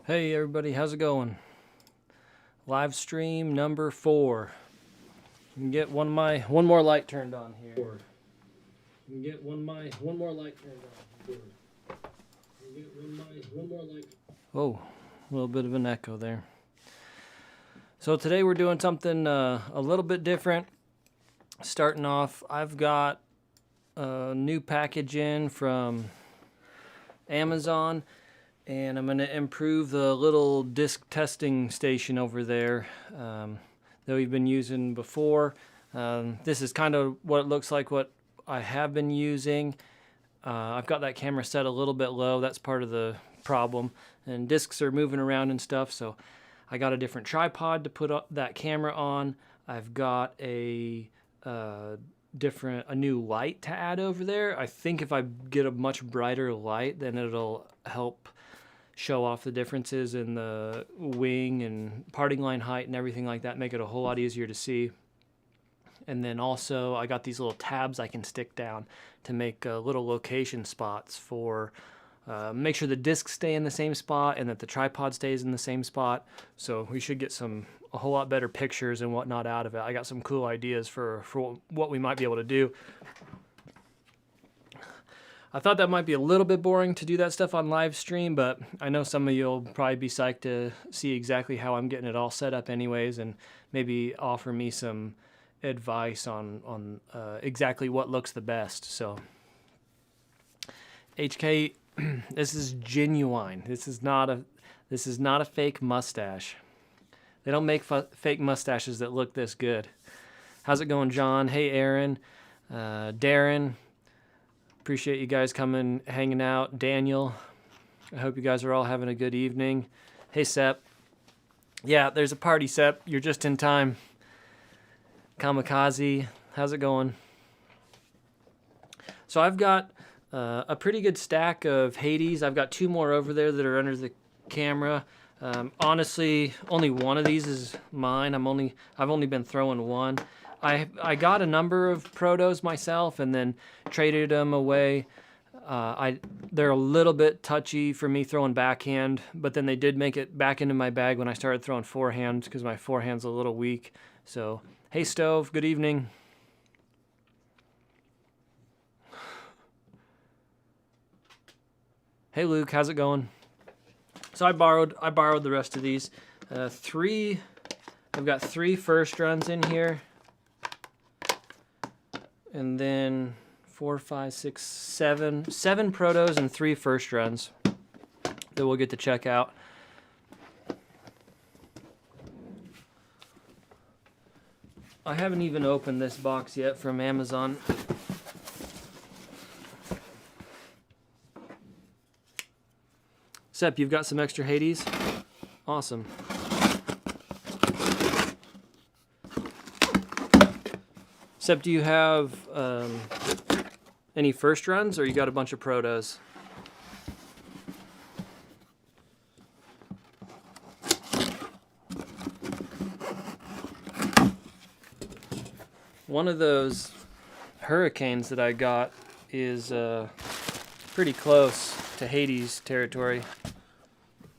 Hey everybody, how's it going? Live stream number 4. You can get one more light turned on here. You can get one more light turned on. You can get one more light. Oh, a little bit of an echo there. So today we're doing something a little bit different. Starting off, I've got a new package in from Amazon. And I'm going to improve the little disc testing station over there that we've been using before. This is kind of what it looks like, what I have been using. I've got that camera set a little bit low. That's part of the problem. And discs are moving around and stuff, so I got a different tripod to put that camera on. I've got a new light to add over there. I think if I get a much brighter light, then it'll help show off the differences in the wing and parting line height and everything like that, make it a whole lot easier to see. And then also I got these little tabs I can stick down to make little location spots for make sure the discs stay in the same spot and that the tripod stays in the same spot. So we should get a whole lot better pictures and whatnot out of it. I got some cool ideas for what we might be able to do. I thought that might be a little bit boring to do that stuff on live stream, but I know some of you will probably be psyched to see exactly how I'm getting it all set up anyways, and maybe offer me some advice on exactly what looks the best. So HK, this is genuine. This is not a fake mustache. They don't make fake mustaches that look this good. How's it going, John? Hey, Aaron, Darren. Appreciate you guys coming, hanging out. Daniel, I hope you guys are all having a good evening. Hey, Sep. Yeah, there's a party, Sep. You're just in time. Kamikaze, how's it going? So I've got a pretty good stack of Hades. I've got 2 more over there that are under the camera. Honestly, only one of these is mine. I've only been throwing one. I got a number of Protos myself and then traded them away. They're a little bit touchy for me throwing backhand, but then they did make it back into my bag when I started throwing forehand because my forehand's a little weak. So, hey Stove, good evening. Hey Luke, how's it going? So I borrowed the rest of these. I've got 3 first runs in here. And then 4, 5, 6, 7 Protos and 3 first runs that we'll get to check out. I haven't even opened this box yet from Amazon. Sep, you've got some extra Hades? Awesome. Sep, do you have any first runs, or you got a bunch of Protos? One of those Hurricanes that I got is pretty close to Hades territory.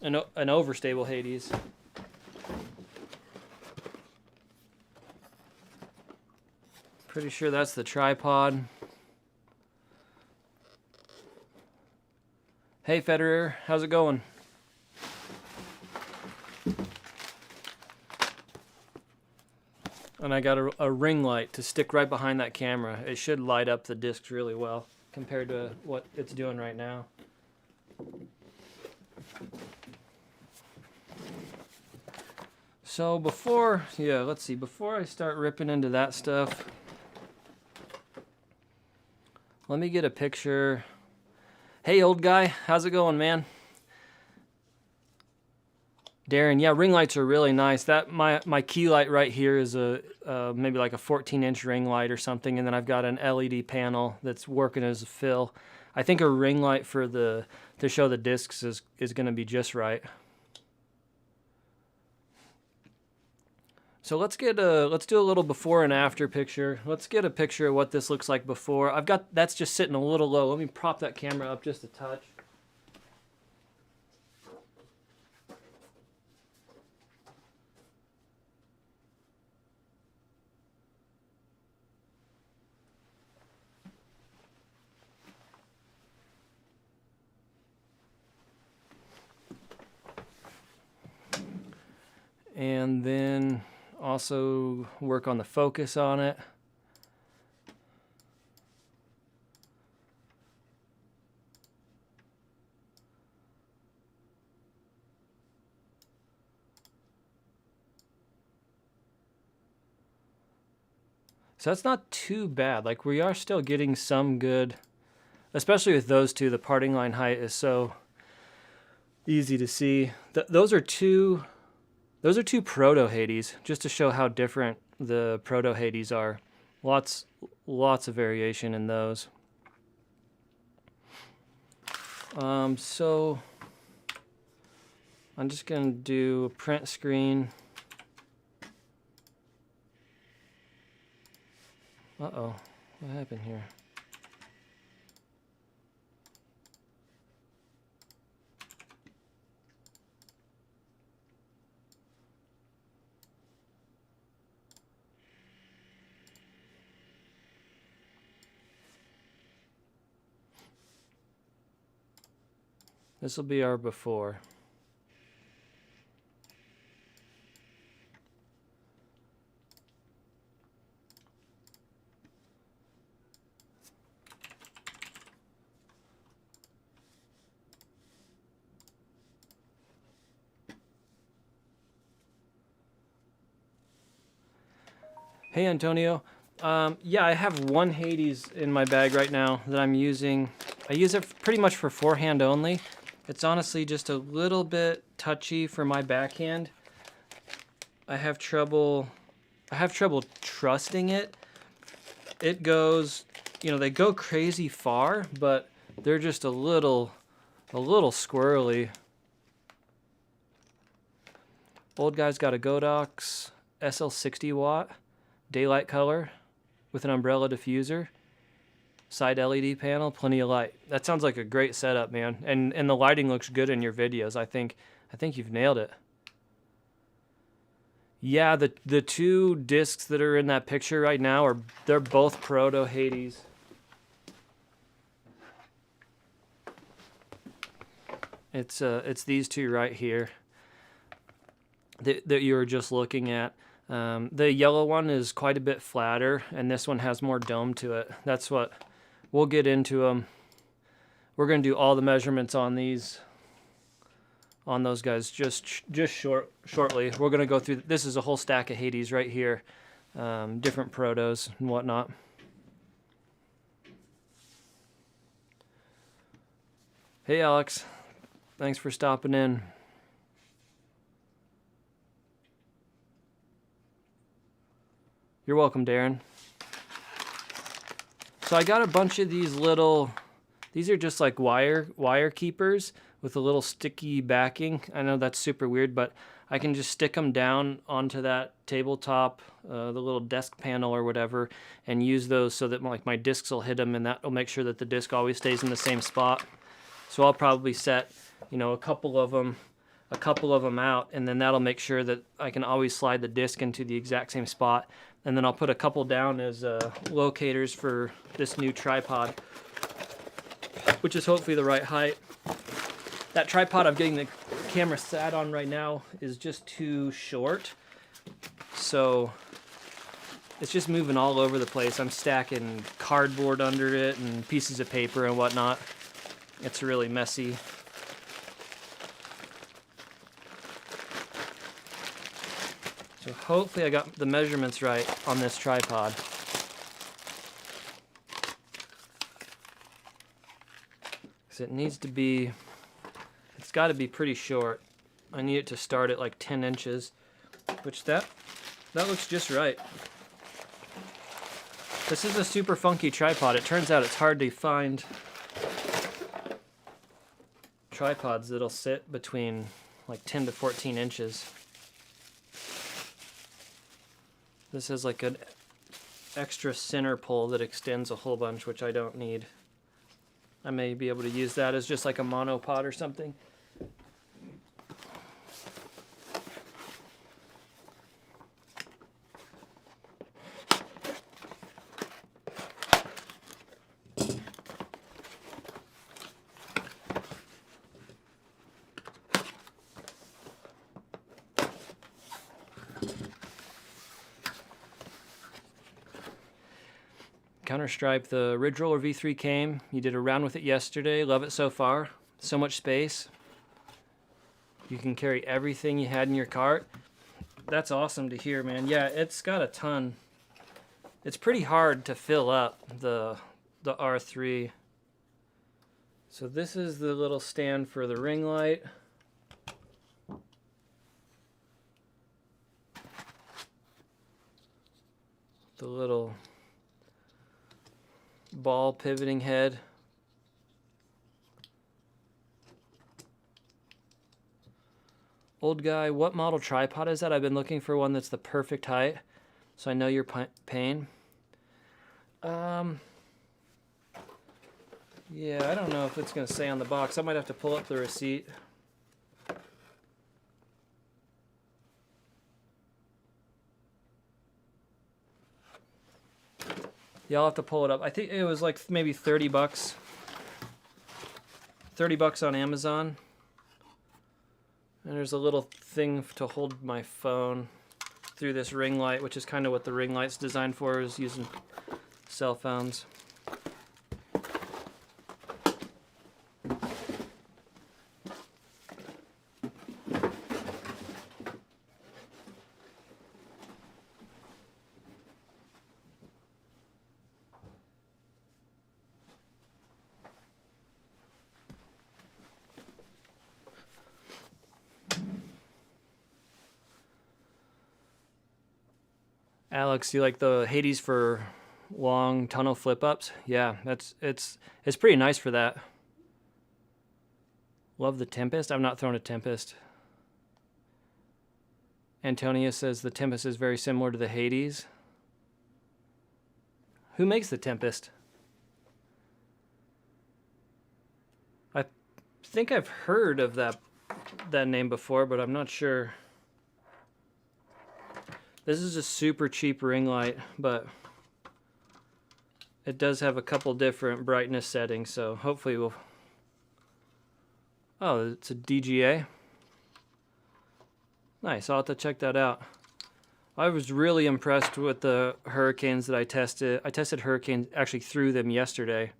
An overstable Hades. Pretty sure that's the tripod. Hey Federer, how's it going? And I got a ring light to stick right behind that camera. It should light up the discs really well compared to what it's doing right now. So before I start ripping into that stuff, let me get a picture. Hey, old guy, how's it going, man? Darren, yeah, ring lights are really nice. That my key light right here is a maybe like a 14-inch ring light or something, and then I've got an LED panel that's working as a fill. I think a ring light to show the discs is going to be just right. So let's do a little before and after picture. Let's get a picture of what this looks like before. That's just sitting a little low. Let me prop that camera up just a touch. and then also work on the focus on it. So that's not too bad. Like, we are still getting some good, especially with those two. The parting line height is so easy to see. Those are two Proto Hades, just to show how different the Proto Hades are. Lots of variation in those. So I'm just gonna do a print screen. Uh-oh, what happened here? This will be our before. Hey, Antonio. Yeah, I have one Hades in my bag right now that I'm using. I use it pretty much for forehand only. It's honestly just a little bit touchy for my backhand. I have trouble trusting it. It goes, you know, they go crazy far, but they're just a little squirrely. Old guy's got a Godox SL 60 watt daylight color with an umbrella diffuser, side LED panel, plenty of light. That sounds like a great setup, man. And the lighting looks good in your videos. I think you've nailed it. Yeah, the two discs that are in that picture right now they're both Proto Hades. It's these two right here that you were just looking at. The yellow one is quite a bit flatter, and this one has more dome to it. That's what we'll get into them. We're going to do all the measurements on these, on those guys, just shortly. We're going to go through. This is a whole stack of Hades right here, different Protos and whatnot. Hey, Alex, thanks for stopping in. You're welcome, Darren. So I got a bunch of these little, these are just like wire keepers with a little sticky backing. I know that's super weird, but I can just stick them down onto that tabletop, the little desk panel or whatever, and use those so that my discs will hit them, and that will make sure that the disc always stays in the same spot. So I'll probably set, you know, a couple of them out, and then that'll make sure that I can always slide the disc into the exact same spot. And then I'll put a couple down as locators for this new tripod, which is hopefully the right height. That tripod I'm getting the camera sat on right now is just too short, so it's just moving all over the place. I'm stacking cardboard under it and pieces of paper and whatnot. It's really messy. So hopefully I got the measurements right on this tripod. Because it needs to be, it's got to be pretty short. I need it to start at like 10 inches, which that looks just right. This is a super funky tripod. It turns out it's hard to find tripods that'll sit between like 10 to 14 inches. This is like an extra center pull that extends a whole bunch, which I don't need. I may be able to use that as just like a monopod or something. Counter-Stripe, the Ridge Roller V3 came. You did a round with it yesterday. Love it so far. So much space. You can carry everything you had in your cart. That's awesome to hear, man. Yeah, it's got a ton. It's pretty hard to fill up the R3. So this is the little stand for the ring light. The little ball pivoting head. Old guy, what model tripod is that? I've been looking for one that's the perfect height, so I know your pain. Yeah, I don't know if it's going to say on the box. I might have to pull up the receipt. Yeah, I'll have to pull it up. I think it was like maybe 30 bucks. 30 bucks on Amazon. And there's a little thing to hold my phone through this ring light, which is kind of what the ring light's designed for, is using cell phones. Alex, you like the Hades for long tunnel flip ups? Yeah, it's pretty nice for that. Love the Tempest. I've not thrown a Tempest. Antonia says the Tempest is very similar to the Hades. Who makes the Tempest? I think I've heard of that name before, but I'm not sure. This is a super cheap ring light, but it does have a couple different brightness settings, so hopefully we'll... Oh, it's a DGA. Nice, I'll have to check that out. I was really impressed with the Hurricanes that I tested. I tested Hurricanes, actually threw them yesterday.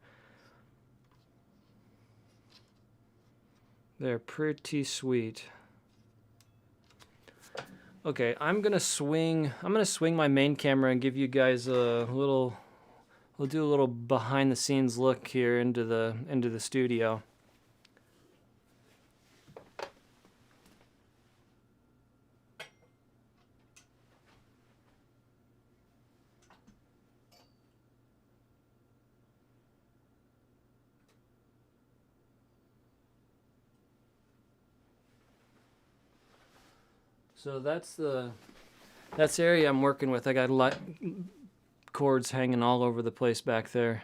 They're pretty sweet. Okay, I'm gonna swing my main camera and give you guys a little, we'll do a little behind the scenes look here into the studio. So that's the area I'm working with. I got cords hanging all over the place back there.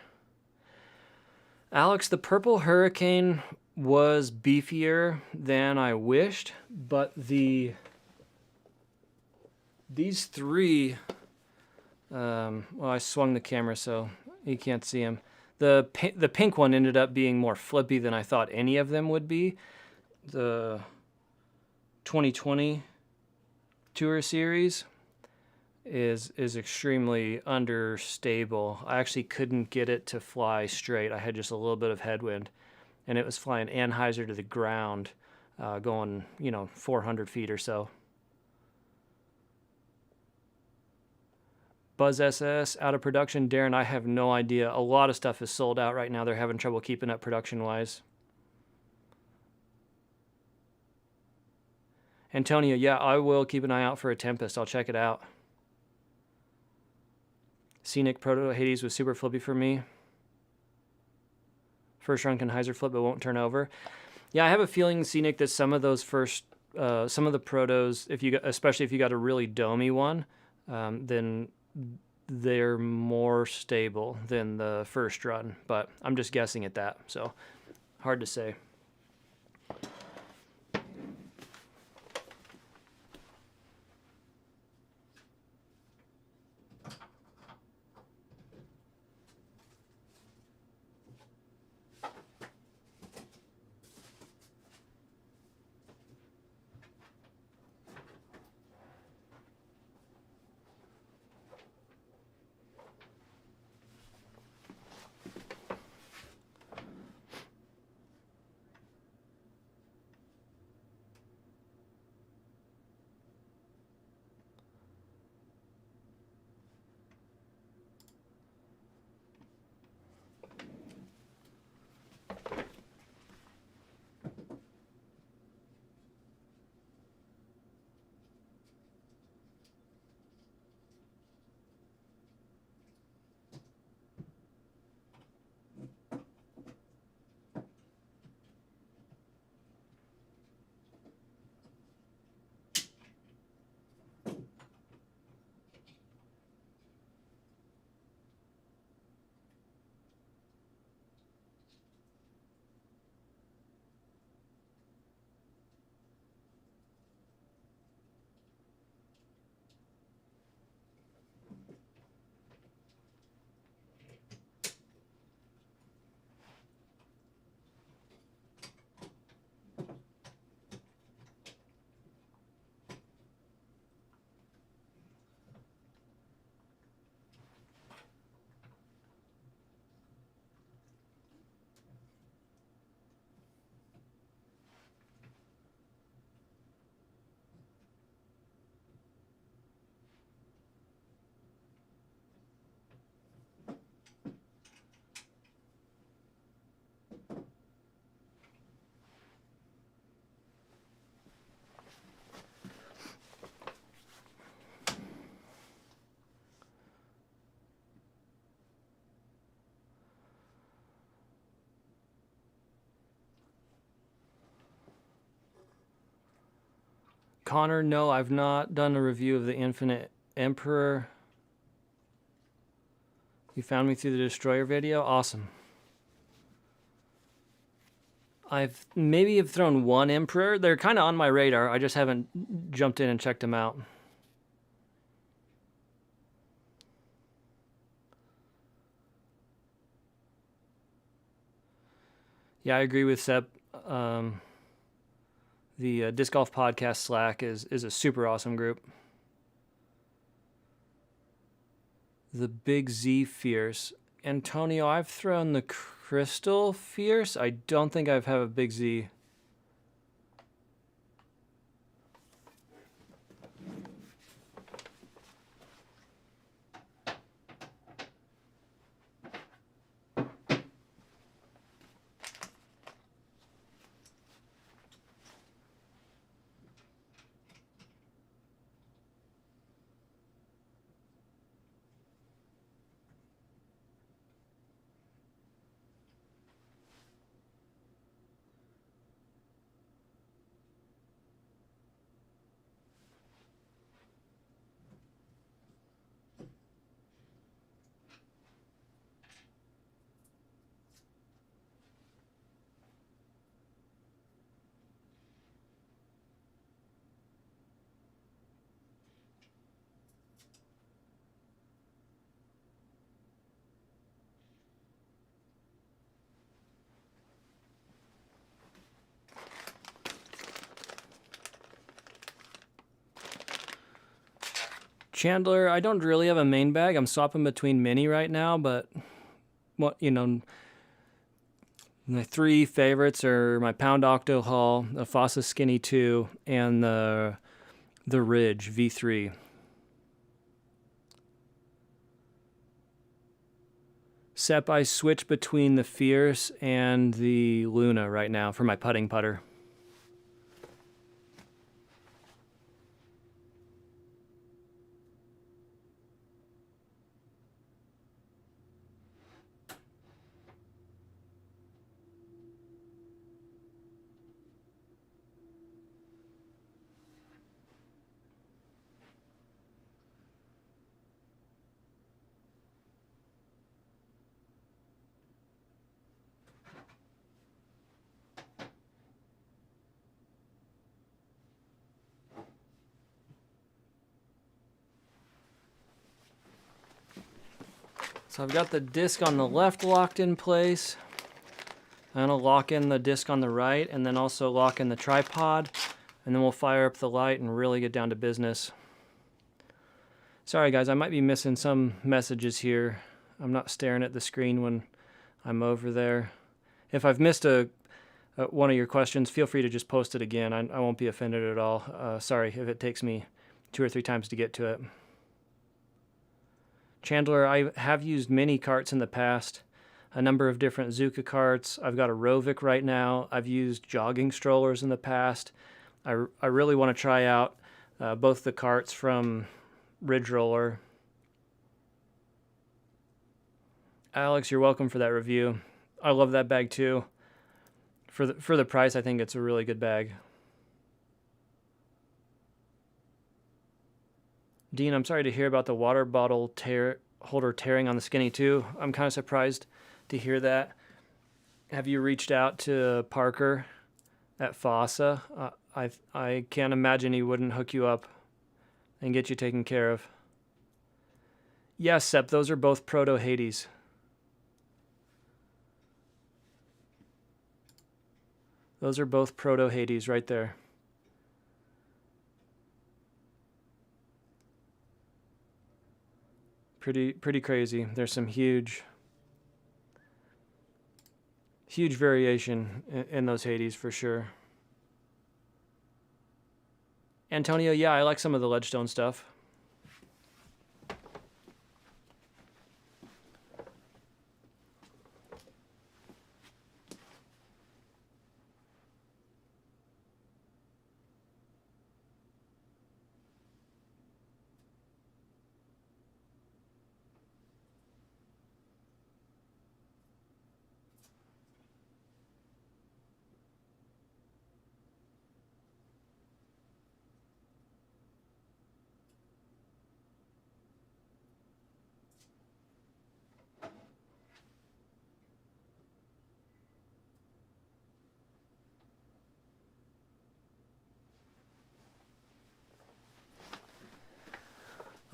Alex, the purple Hurricane was beefier than I wished, but these three, well, I swung the camera so you can't see them. The pink one ended up being more flippy than I thought any of them would be. The 2020 Tour Series is extremely understable. I actually couldn't get it to fly straight. I had just a little bit of headwind, and it was flying Anheuser to the ground, going 400 feet or so. Buzz SS out of production. Darren, I have no idea. A lot of stuff is sold out right now. They're having trouble keeping up production wise. Antonio, yeah, I will keep an eye out for a Tempest. I'll check it out. Scenic Proto Hades was super flippy for me. First run can Heiser flip, but won't turn over. Yeah, I have a feeling, Scenic, that some of those some of the Protos, especially if you got a really domey one, then they're more stable than the first run. But I'm just guessing at that, so hard to say. Connor, no, I've not done a review of the Infinite Emperor. You found me through the Destroyer video? Awesome. I've maybe have thrown one Emperor. They're kind of on my radar. I just haven't jumped in and checked them out. Yeah, I agree with Seb. The Disc Golf Podcast Slack is a super awesome group. The Big Z Fierce. Antonio, I've thrown the Crystal Fierce. I don't think I've have a Big Z. Chandler, I don't really have a main bag. I'm swapping between mini right now, but what my three favorites are my Pound Octo Haul, the Fossa Skinny 2, and the Ridge V3. Sep, I switch between the Fierce and the Luna right now for my putting putter. So I've got the disc on the left locked in place. I'm going to lock in the disc on the right and then also lock in the tripod. And then we'll fire up the light and really get down to business. Sorry guys, I might be missing some messages here. I'm not staring at the screen when I'm over there. If I've missed one of your questions, feel free to just post it again. I won't be offended at all. Sorry if it takes me 2 or 3 times to get to it. Chandler, I have used mini carts in the past, a number of different Zuka carts. I've got a Rovic right now. I've used jogging strollers in the past. I really want to try out both the carts from Ridge Roller. Alex, you're welcome for that review. I love that bag too. For the price, I think it's a really good bag. Dean, I'm sorry to hear about the water bottle holder tearing on the Skinny 2. I'm kind of surprised to hear that. Have you reached out to Parker at Fossa? I can't imagine he wouldn't hook you up and get you taken care of. Yes, Sep, those are both Proto Hades. Those are both Proto Hades right there. Pretty crazy. There's some huge variation in those Hades for sure. Antonio, yeah, I like some of the Ledgestone stuff.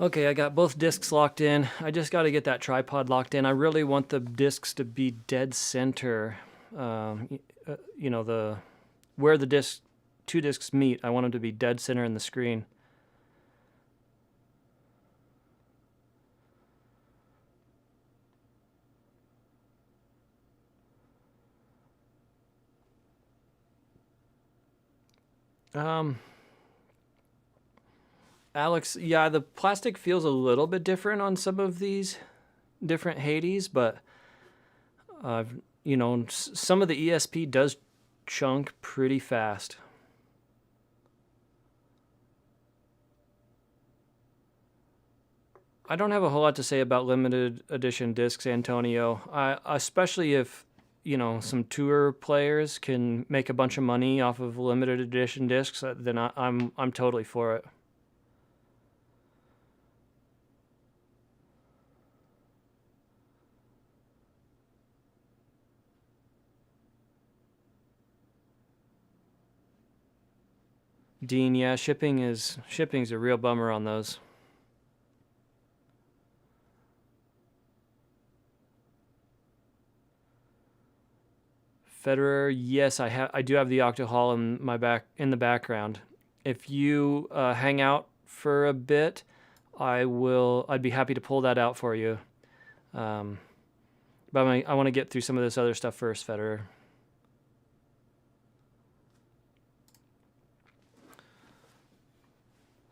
Okay, I got both discs locked in. I just got to get that tripod locked in. I really want the discs to be dead center. You know, where the two discs meet, I want them to be dead center in the screen. Alex, yeah, the plastic feels a little bit different on some of these different Hades, but you know, some of the ESP does chunk pretty fast. I don't have a whole lot to say about limited edition discs, Antonio. Especially if, you know, some tour players can make a bunch of money off of limited edition discs, then I'm totally for it. Dean, yeah, shipping's a real bummer on those. Federer, yes, I do have the Octohall in the background. If you hang out for a bit, I'd be happy to pull that out for you. But I want to get through some of this other stuff first, Federer.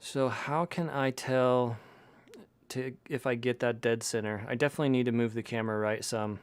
So how can I tell if I get that dead center? I definitely need to move the camera right some.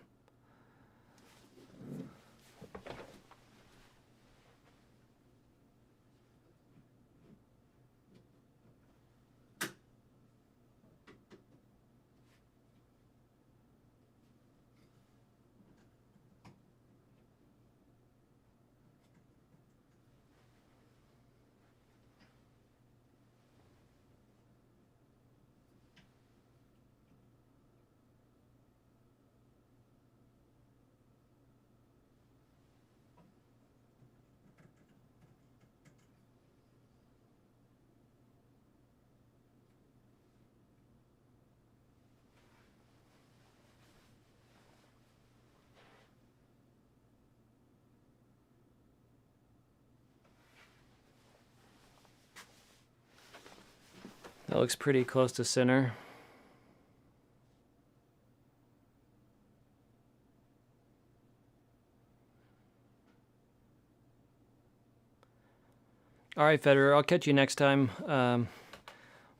That looks pretty close to center. All right, Federer, I'll catch you next time.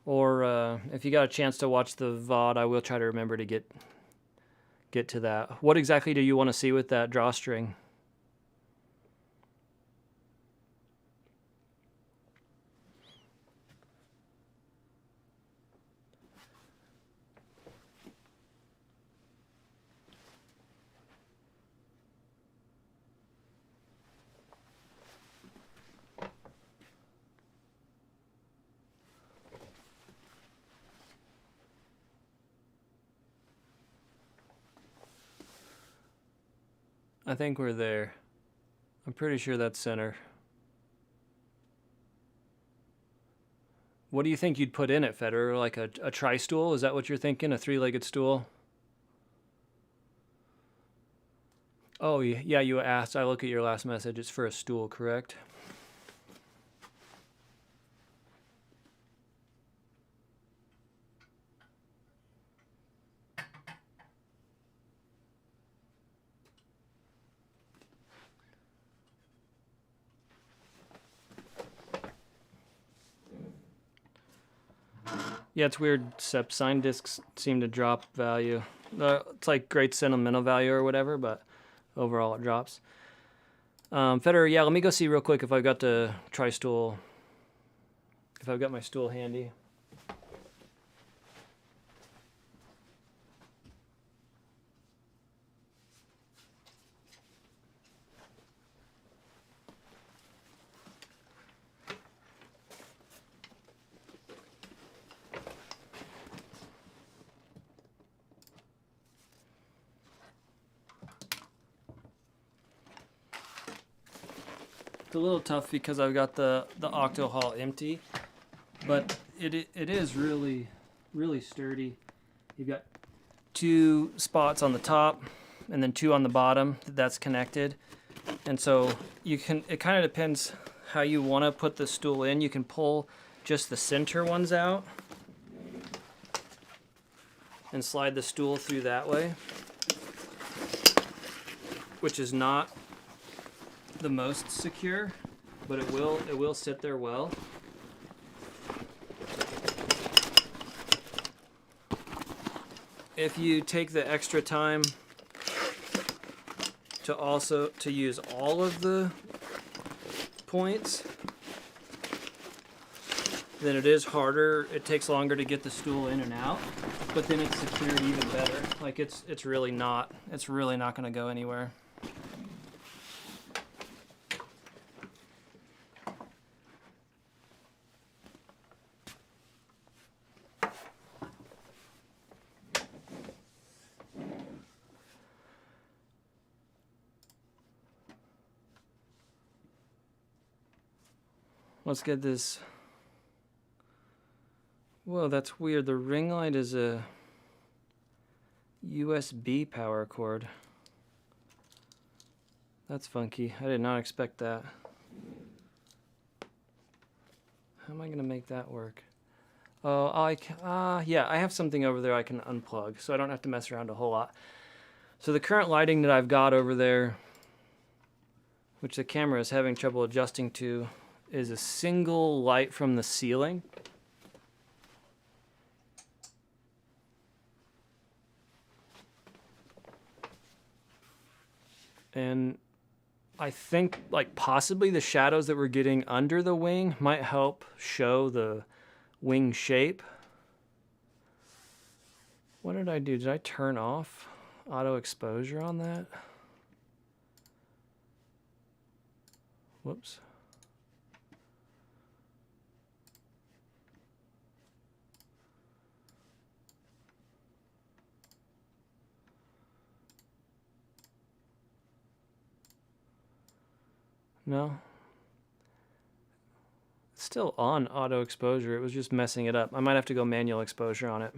Or if you got a chance to watch the VOD, I will try to remember to get to that. What exactly do you want to see with that drawstring? I think we're there. I'm pretty sure that's center. What do you think you'd put in it, Federer? Like a tri-stool? Is that what you're thinking? A three-legged stool? Oh, yeah, you asked. I look at your last message. It's for a stool, correct? Yeah, it's weird. Sign discs seem to drop value. It's like great sentimental value or whatever, but overall it drops. Federer, yeah, let me go see real quick if I've got the tri-stool, if I've got my stool handy. It's a little tough because I've got the Octohall empty, but it is really really sturdy. You've got 2 spots on the top and then 2 on the bottom that's connected. And so you can, it kind of depends how you want to put the stool in. You can pull just the center ones out and slide the stool through that way, which is not the most secure, but it will sit there well. If you take the extra time to use all of the points, then it is harder. It takes longer to get the stool in and out, but then it's secured even better. Like it's really not going to go anywhere. Let's get this. Whoa, that's weird. The ring light is a USB power cord. That's funky. I did not expect that. How am I gonna make that work? Oh, yeah, I have something over there I can unplug, so I don't have to mess around a whole lot. So the current lighting that I've got over there, which the camera is having trouble adjusting to, is a single light from the ceiling. And I think like possibly the shadows that we're getting under the wing might help show the wing shape. What did I do? Did I turn off auto exposure on that? Whoops. No. It's still on auto exposure. It was just messing it up. I might have to go manual exposure on it.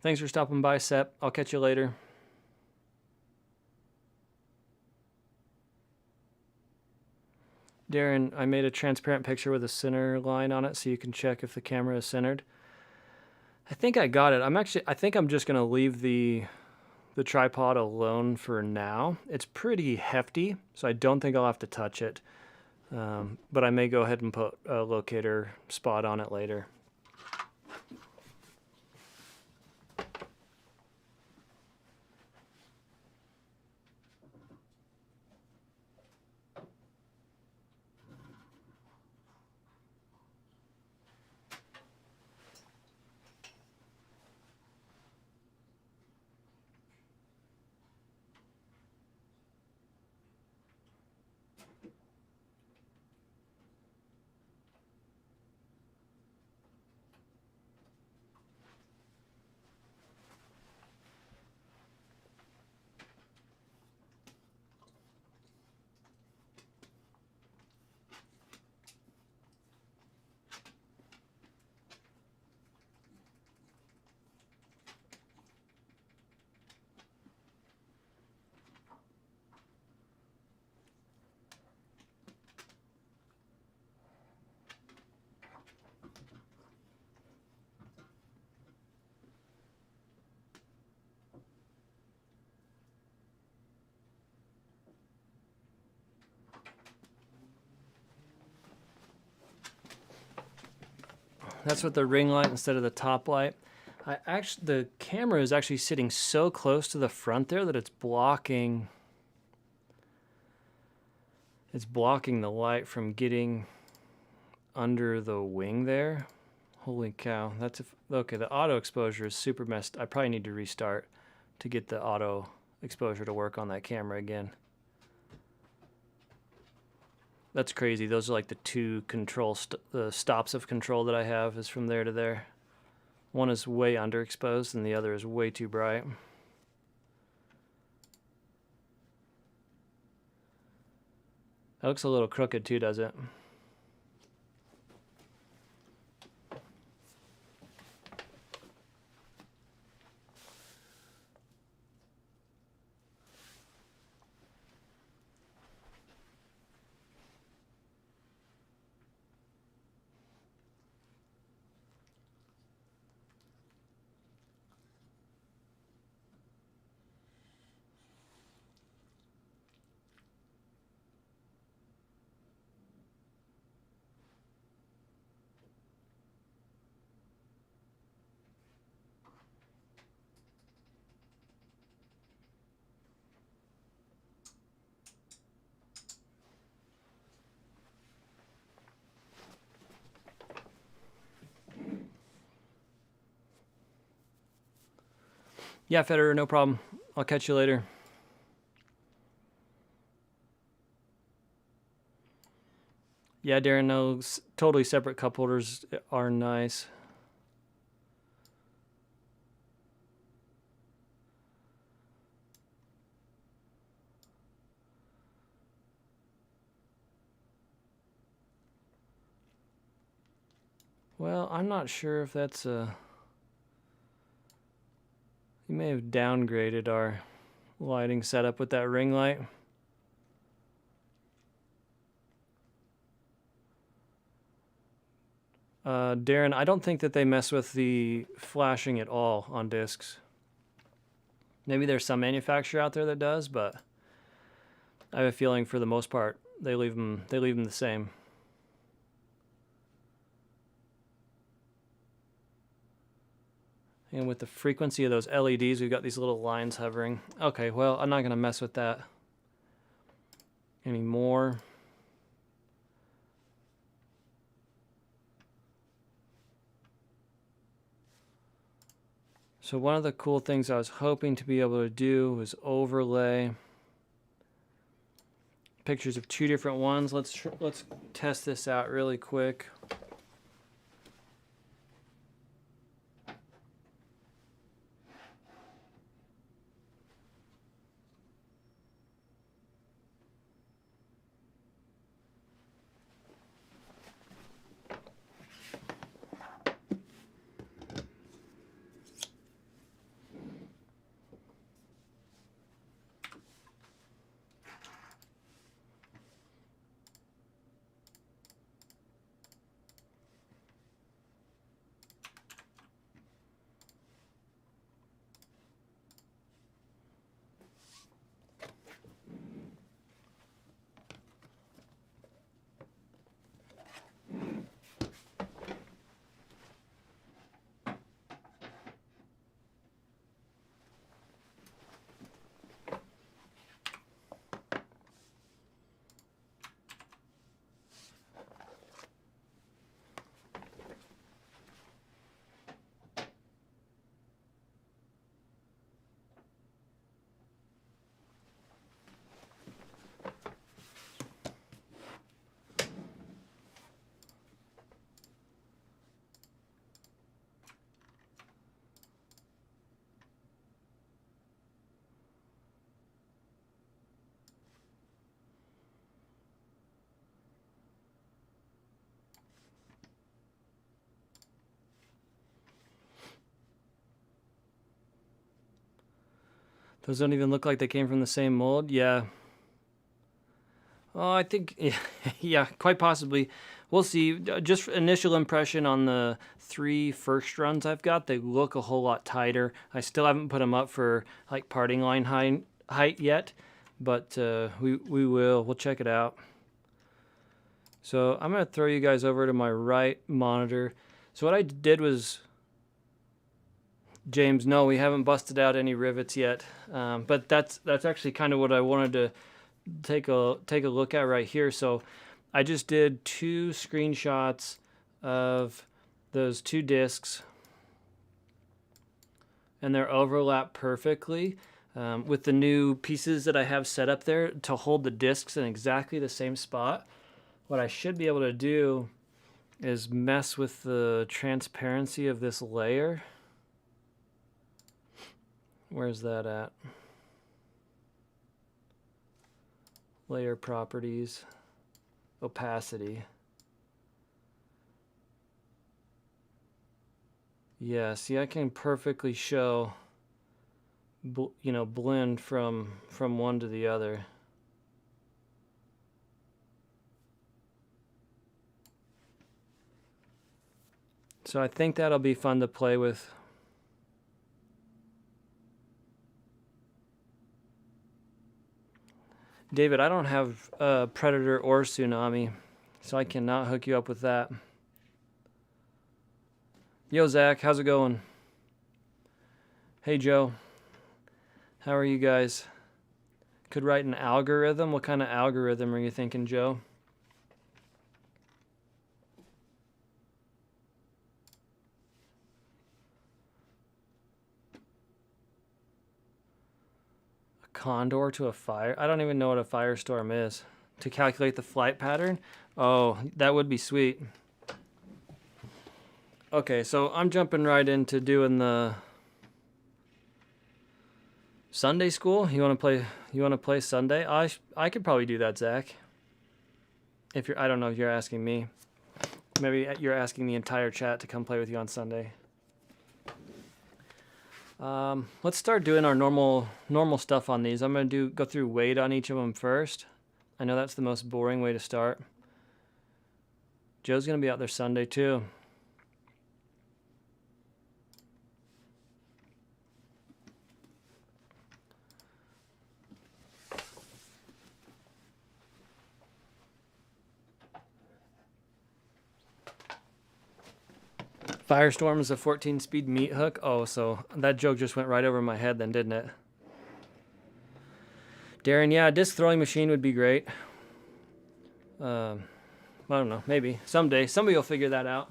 Thanks for stopping by, Sep. I'll catch you later. Darren, I made a transparent picture with a center line on it so you can check if the camera is centered. I think I got it. I think I'm just gonna leave the tripod alone for now. It's pretty hefty, so I don't think I'll have to touch it. But I may go ahead and put a locator spot on it later. That's with the ring light instead of the top light. The camera is actually sitting so close to the front there that it's blocking the light from getting under the wing there. Holy cow. Okay, the auto exposure is super messed. I probably need to restart to get the auto exposure to work on that camera again. That's crazy. Those are like the 2 control the stops of control that I have is from there to there. One is way underexposed and the other is way too bright. That looks a little crooked too, does it? Yeah, Federer, no problem. I'll catch you later. Yeah, Darren, no, totally separate cup holders are nice. Well, I'm not sure if that's a... You may have downgraded our lighting setup with that ring light. Darren, I don't think that they mess with the flashing at all on discs. Maybe there's some manufacturer out there that does, but I have a feeling for the most part they leave them the same. And with the frequency of those LEDs, we've got these little lines hovering. Okay, well, I'm not going to mess with that anymore. So one of the cool things I was hoping to be able to do was overlay pictures of two different ones. Let's test this out really quick. Those don't even look like they came from the same mold. Yeah. Oh, I think, yeah, quite possibly. We'll see. Just initial impression on the 3 first runs I've got, they look a whole lot tighter. I still haven't put them up for like parting line height yet, but we'll check it out. So I'm going to throw you guys over to my right monitor. So what I did was, James, no, we haven't busted out any rivets yet, but that's actually kind of what I wanted to take a look at right here. So I just did 2 screenshots of those 2 discs, and they're overlapped perfectly with the new pieces that I have set up there to hold the discs in exactly the same spot. What I should be able to do is mess with the transparency of this layer. Where's that at? Layer properties, opacity. Yeah, see, I can perfectly show, you know, blend from one to the other. So I think that'll be fun to play with. David, I don't have Predator or Tsunami, so I cannot hook you up with that. Yo, Zach, how's it going? Hey, Joe. How are you guys? Could write an algorithm? What kind of algorithm are you thinking, Joe? A condor to a fire? I don't even know what a firestorm is. To calculate the flight pattern? Oh, that would be sweet. Okay, so I'm jumping right into doing the Sunday school. You want to play Sunday? I could probably do that, Zach. If you're, I don't know if you're asking me. Maybe you're asking the entire chat to come play with you on Sunday. Let's start doing our normal stuff on these. I'm gonna go through weight on each of them first. I know that's the most boring way to start. Joe's gonna be out there Sunday too. Firestorm is a 14-speed meat hook. Oh, so that joke just went right over my head then, didn't it? Darren, yeah, a disc throwing machine would be great. I don't know, maybe. Someday. Somebody will figure that out.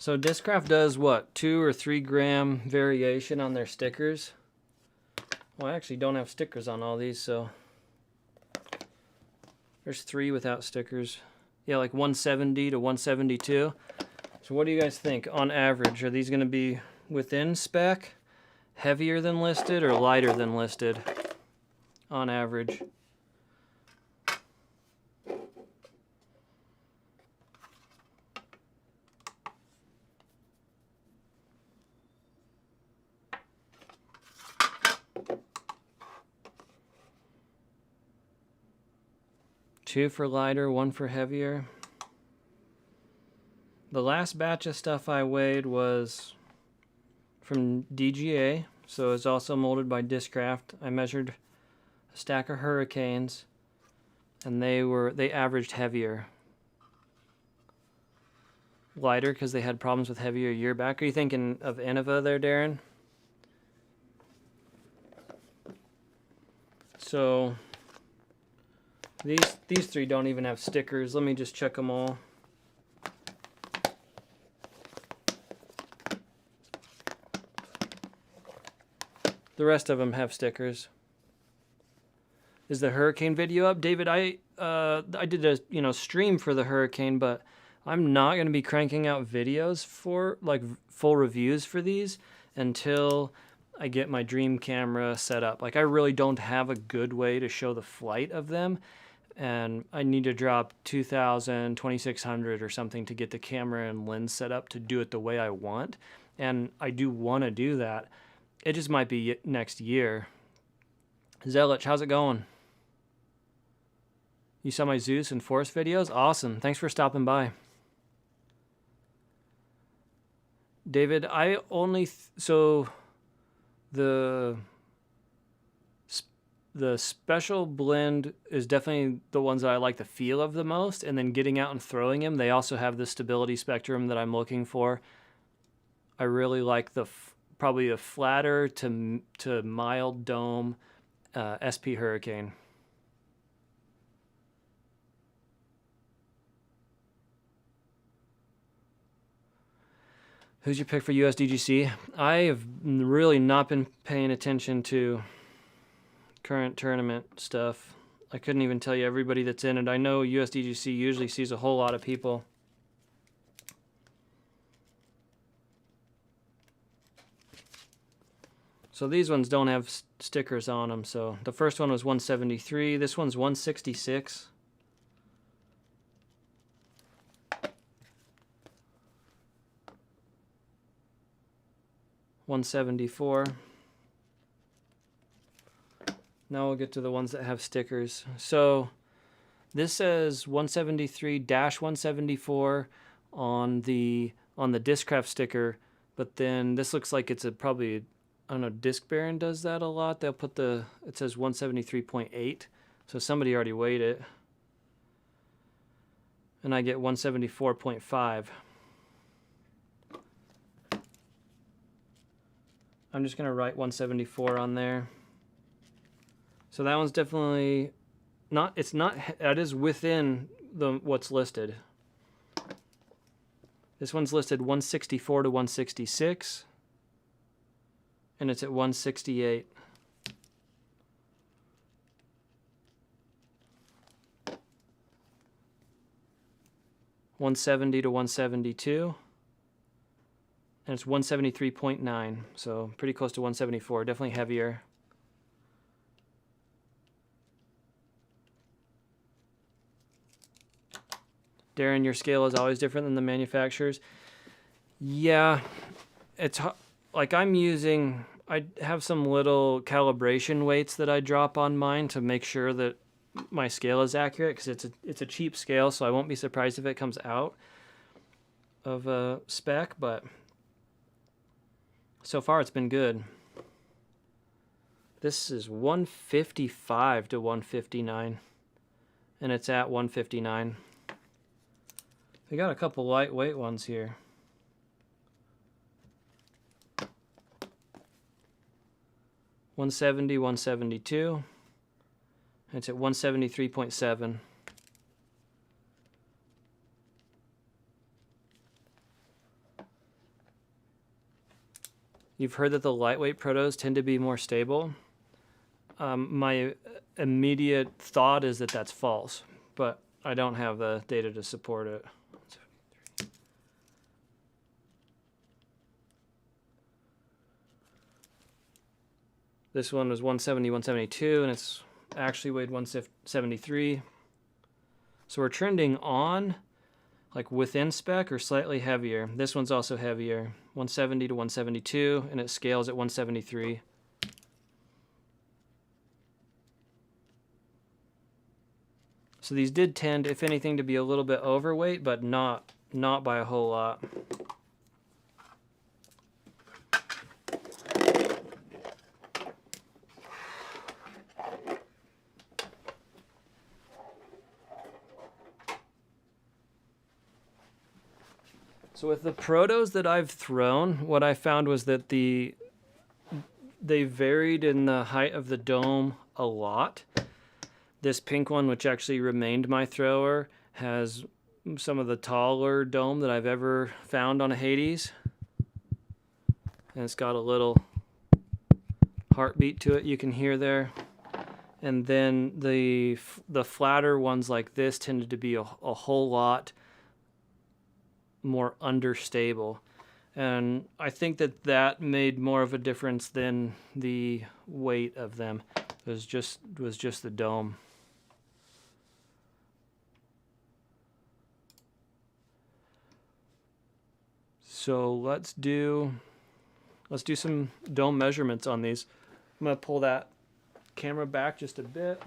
So Discraft does what, 2 or 3 gram variation on their stickers. Well, I actually don't have stickers on all these, so there's 3 without stickers. Yeah, like 170 to 172. So what do you guys think on average? Are these going to be within spec, heavier than listed, or lighter than listed on average? Two for lighter, 1 for heavier. The last batch of stuff I weighed was from DGA, so it's also molded by Discraft. I measured a stack of Hurricanes, and they averaged heavier. Lighter because they had problems with heavier a year back. Are you thinking of Innova there, Darren? So these 3 don't even have stickers. Let me just check them all. The rest of them have stickers. Is the Hurricane video up? David, I did a stream for the Hurricane, but I'm not going to be cranking out videos for like full reviews for these until I get my dream camera set up. Like I really don't have a good way to show the flight of them, and I need to drop 2,000, 2,600 or something to get the camera and lens set up to do it the way I want. And I do want to do that. It just might be next year. Zelich, how's it going? You saw my Zeus and Force videos? Awesome. Thanks for stopping by. David, I only... so the special blend is definitely the ones that I like the feel of the most, and then getting out and throwing them, they also have the stability spectrum that I'm looking for. I really like probably a flatter to mild dome SP Hurricane. Who's your pick for USDGC? I have really not been paying attention to current tournament stuff. I couldn't even tell you everybody that's in it. I know USDGC usually sees a whole lot of people. So these ones don't have stickers on them. So the first one was 173. This one's 166. $174. Now we'll get to the ones that have stickers. So this says 173-174 on the Discraft sticker, but then this looks like it's probably, I don't know, Disc Baron does that a lot. They'll put it says 173.8, so somebody already weighed it. And I get 174.5. I'm just gonna write 174 on there. So that one's definitely not, that is within what's listed. This one's listed 164 to 166, and it's at 168. $170 to 172, and it's 173.9, so pretty close to 174, definitely heavier. Darren, your scale is always different than the manufacturer's. Yeah, it's like I have some little calibration weights that I drop on mine to make sure that my scale is accurate, because it's a cheap scale, so I won't be surprised if it comes out of a spec, but so far it's been good. This is 155 to 159, and it's at 159. We got a couple lightweight ones here. $170, $172. It's at 173.7. You've heard that the lightweight protos tend to be more stable. My immediate thought is that that's false, but I don't have the data to support it. This one was 170, 172, and it's actually weighed 173. So we're trending on, like within spec or slightly heavier. This one's also heavier, 170 to 172, and it scales at 173. So these did tend, if anything, to be a little bit overweight, but not by a whole lot. So with the protos that I've thrown, what I found was that they varied in the height of the dome a lot. This pink one, which actually remained my thrower, has some of the taller dome that I've ever found on a Hades. And it's got a little heartbeat to it you can hear there. And then the flatter ones like this tended to be a whole lot more understable, and I think that made more of a difference than the weight of them. It was just the dome. So let's do some dome measurements on these. I'm gonna pull that camera back just a bit.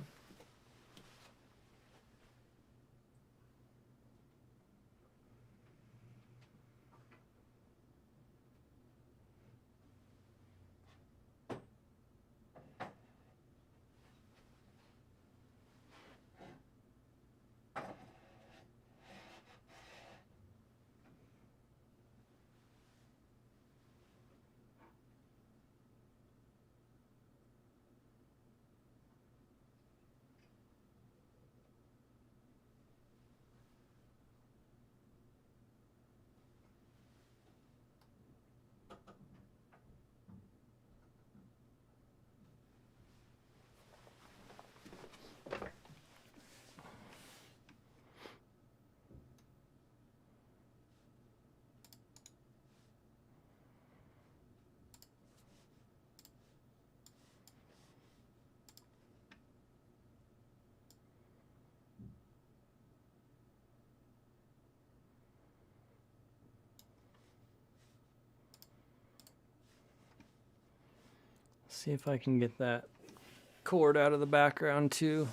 See if I can get that cord out of the background too.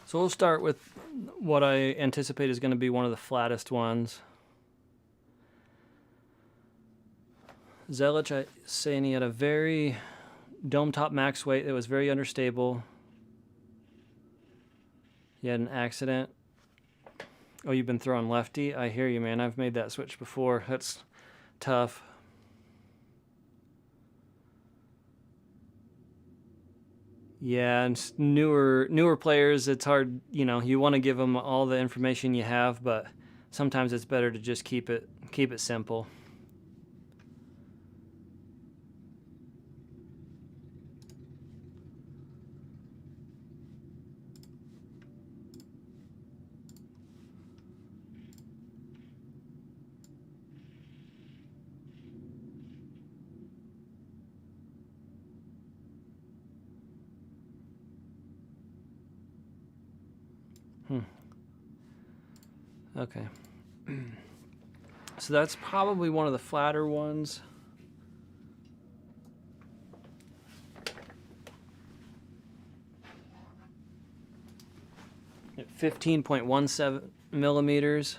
So we'll start with what I anticipate is going to be one of the flattest ones. Zelich saying he had a very dome top max weight that was very understable. He had an accident. Oh, you've been throwing lefty? I hear you, man. I've made that switch before. That's tough. Yeah, and newer players, it's hard, you know, you want to give them all the information you have, but sometimes it's better to just keep it simple. Okay. So that's probably one of the flatter ones. At 15.17 millimeters.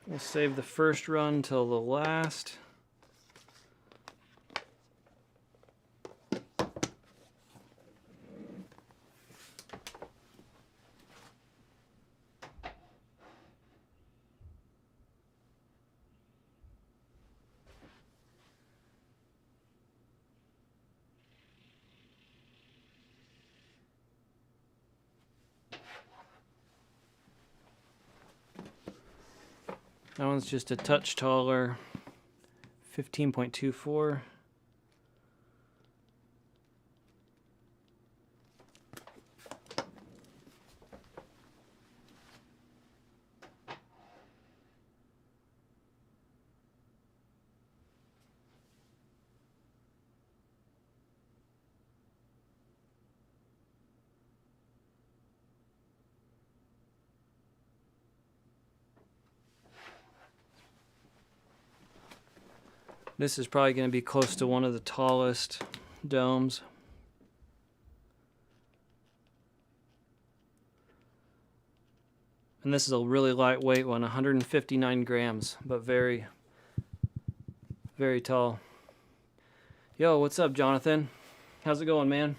We'll save the first run till the last. That one's just a touch taller, 15.24. This is probably going to be close to one of the tallest domes. And this is a really lightweight one, 159 grams, but very, very tall. Yo, what's up, Jonathan? How's it going, man?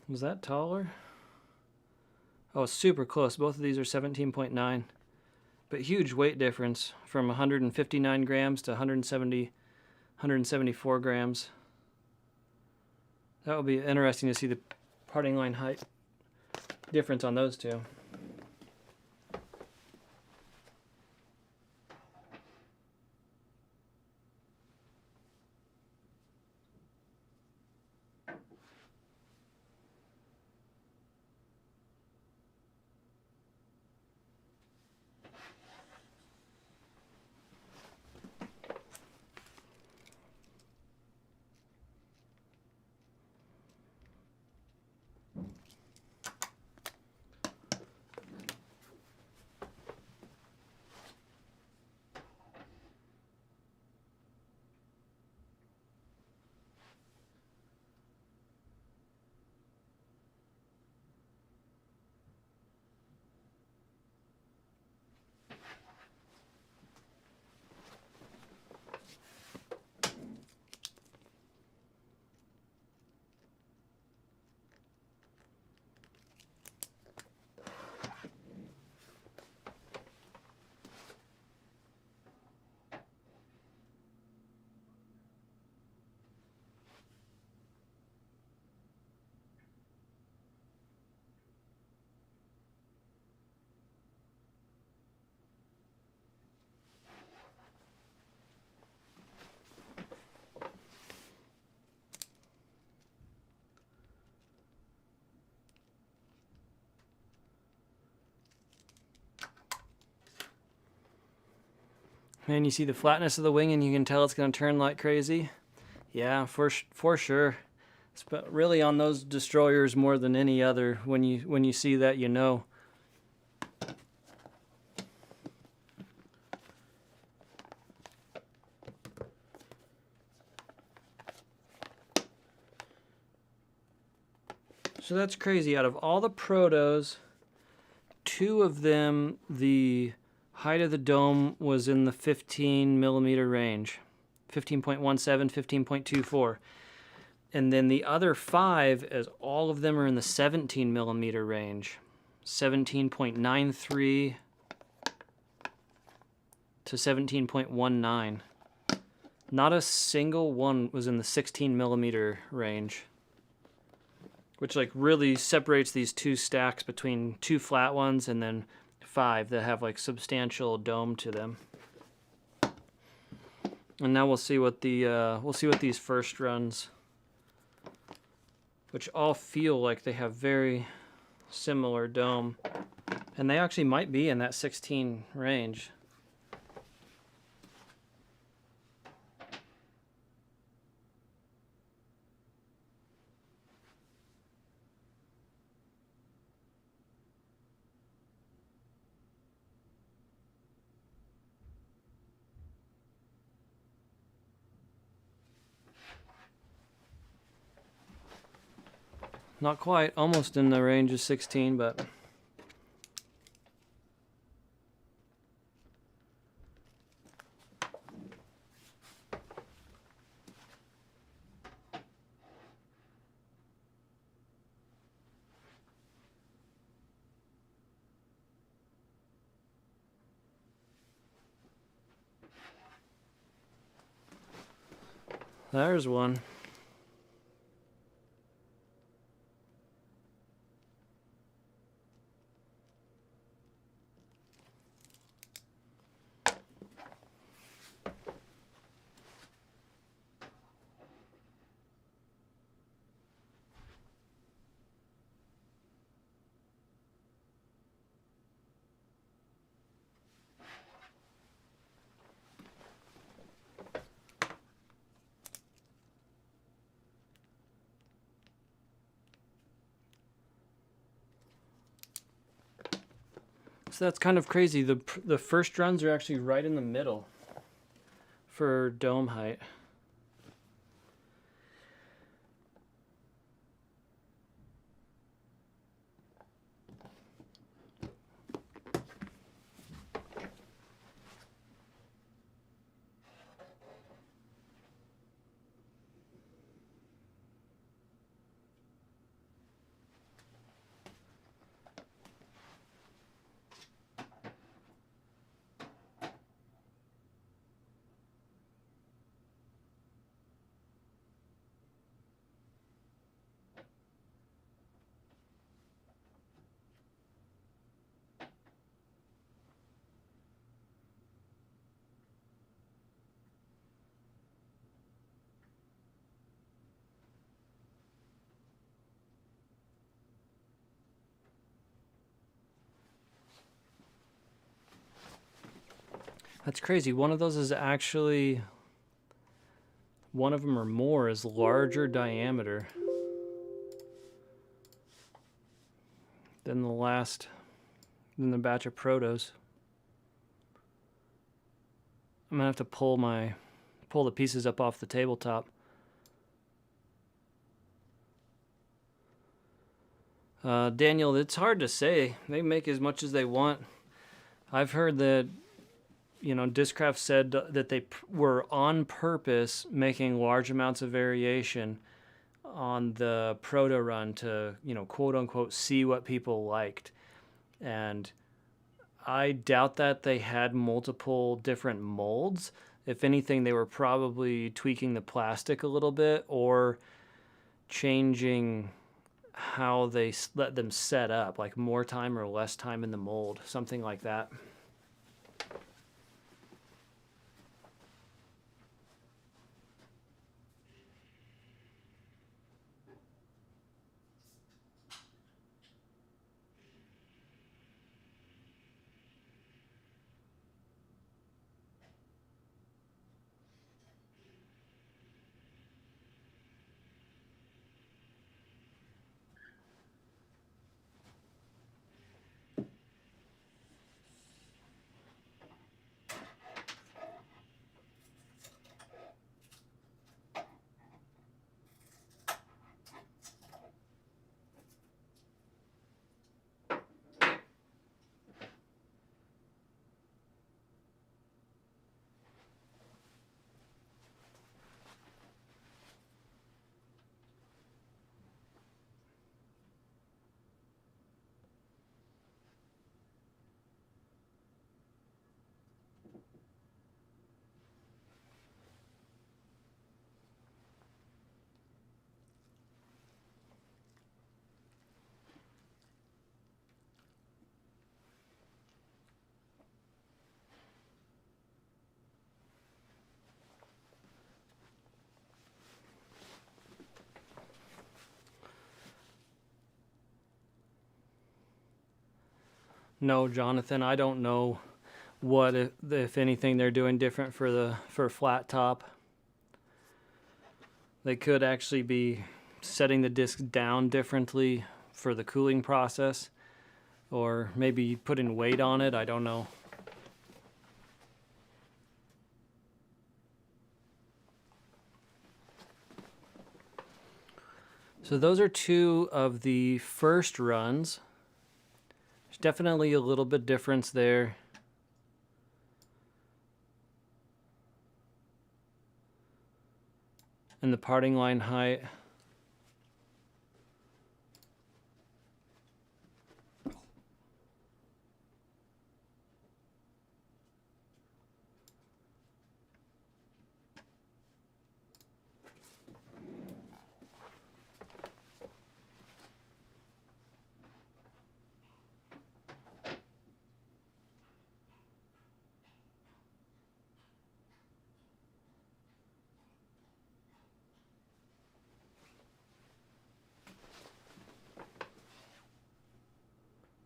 Was that taller? Oh, super close. Both of these are 17.9. But huge weight difference from 159 grams to 174 grams. That will be interesting to see the parting line height difference on those two. And you see the flatness of the wing and you can tell it's going to turn like crazy. Yeah, for sure. But really on those destroyers more than any other, when you see that, you know. So that's crazy. Out of all the Protos, 2 of them, the height of the dome was in the 15 millimeter range. 15.17, 15.24. And then the other 5, as all of them are in the 17 millimeter range. 17.93 to 17.19. Not a single one was in the 16 millimeter range, which like really separates these 2 stacks between 2 flat ones and then 5 that have like substantial dome to them. And now we'll see what these first runs, which all feel like they have very similar dome, and they actually might be in that 16 range. Not quite, almost in the range of 16, but there's one. So that's kind of crazy. The first runs are actually right in the middle for dome height. That's crazy. One of those is actually, one of them or more is larger diameter than the batch of Protos. I'm gonna have to pull the pieces up off the tabletop. Daniel, it's hard to say. They make as much as they want. I've heard that, Discraft said that they were on purpose making large amounts of variation on the Proto run to, quote unquote, see what people liked. And I doubt that they had multiple different molds. If anything, they were probably tweaking the plastic a little bit or changing how they let them set up, like more time or less time in the mold, something like that. No, Jonathan, I don't know what, if anything, they're doing different for flat top. They could actually be setting the disc down differently for the cooling process, or maybe putting weight on it. I don't know. So those are two of the first runs. There's definitely a little bit difference there. And the parting line height.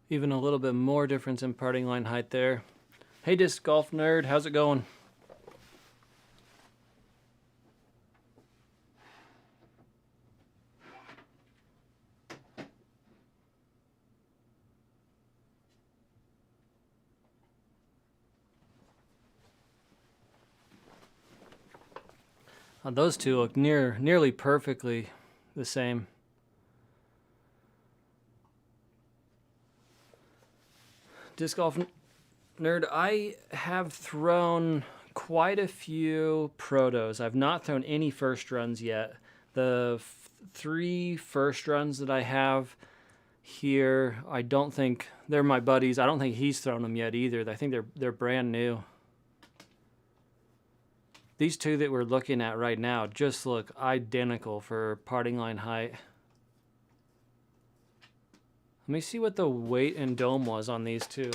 Even a little bit more difference in parting line height there. Hey, disc golf nerd, how's it going? Those two look nearly perfectly the same. Disc golf nerd, I have thrown quite a few protos. I've not thrown any first runs yet. The 3 first runs that I have here, I don't think they're my buddies. I don't think he's thrown them yet either. I think they're brand new. These two that we're looking at right now just look identical for parting line height. Let me see what the weight and dome was on these two.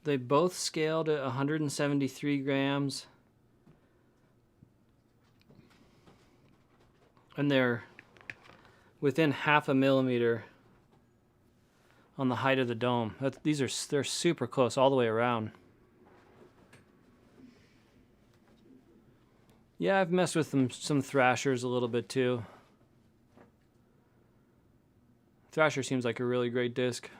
They both scaled at 173 grams. And they're within 0.5 millimeter on the height of the dome. They're super close all the way around. Yeah, I've messed with some Thrashers a little bit too. Thrasher seems like a really great disc.